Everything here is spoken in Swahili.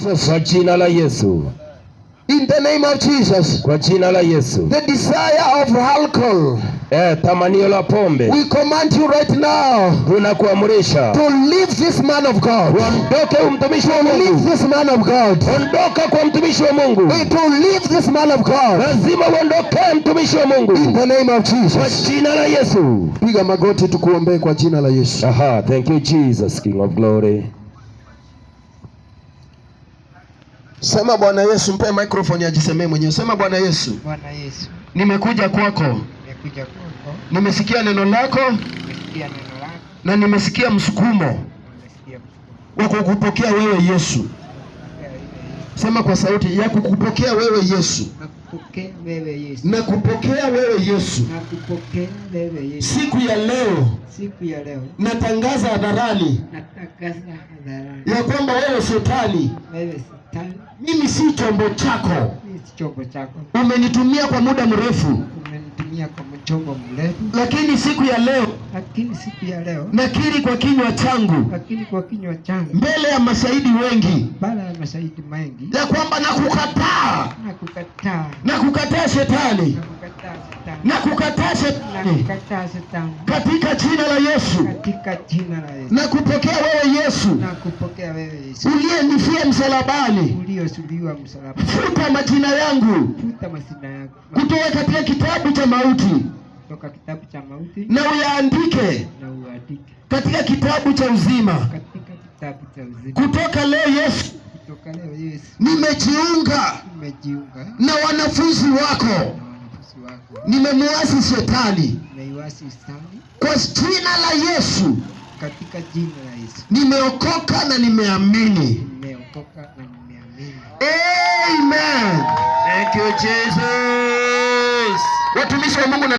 Kwa jina la Yesu. In the name of Jesus. Kwa jina la Yesu. The desire of alcohol. Tamanio la pombe. We command you right now. Tunakuamrisha. To leave this man of God. Ondoke mtumishi wa Mungu. Leave this man of God. Ondoka kwa mtumishi wa Mungu. To leave this man of God. Lazima uondoke mtumishi wa Mungu. In the name of Jesus. Kwa jina la Yesu. Piga magoti tukuombee kwa jina la Yesu. Aha, thank you Jesus, King of glory. Sema Bwana Yesu, mpe microphone ajisemee mwenyewe. Sema Bwana Yesu. Bwana Yesu. Nimekuja kwako. Nimekuja kwako. Nimesikia neno lako. Nimesikia neno lako. Na nimesikia msukumo wa kukupokea wewe Yesu. Sema kwa sauti, ya kukupokea wewe Yesu. Nakupokea wewe Yesu. Nakupokea wewe Yesu. Nakupokea wewe Yesu. Siku ya leo. Siku ya leo. Natangaza hadharani. Natangaza hadharani. Ya kwamba wewe Shetani. Wewe Shetani. Mimi si chombo chako. Mimi si chombo chako. Umenitumia kwa muda mrefu. Umenitumia kwa chombo mrefu. Lakini siku ya leo. Lakini siku ya leo. Nakiri kwa kinywa changu. Lakini kwa kinywa changu. Mbele ya mashahidi wengi. Mbele ya mashahidi wengi. Ya kwamba nakukataa. Nakukataa. Nakukataa Shetani. Nakukataa Shetani. Nakukataa Shetani. Nakukataa Shetani. Katika jina la Yesu. Katika jina la Yesu. Nakupokea wewe Yesu. Nakupokea wewe Yesu. Uliyenifia msalabani. Uliyosulubiwa msalabani. Futa majina yangu. Futa majina yangu. Kutoka katika kitabu cha mauti. Kutoka kitabu cha mauti. Na uyaandike. Na uandike. Katika kitabu cha uzima. Katika kitabu cha uzima. Kutoka leo Yesu. Kutoka leo Yesu. Nimejiunga. Nimejiunga. Na wanafunzi wako. Nimemuasi Shetani. Nimeiasi Shetani. Kwa jina la Yesu. Katika jina la Yesu. Nimeokoka na nimeamini. Nimeokoka na nimeamini. Amen. Thank you Jesus. Watumishi wa Mungu.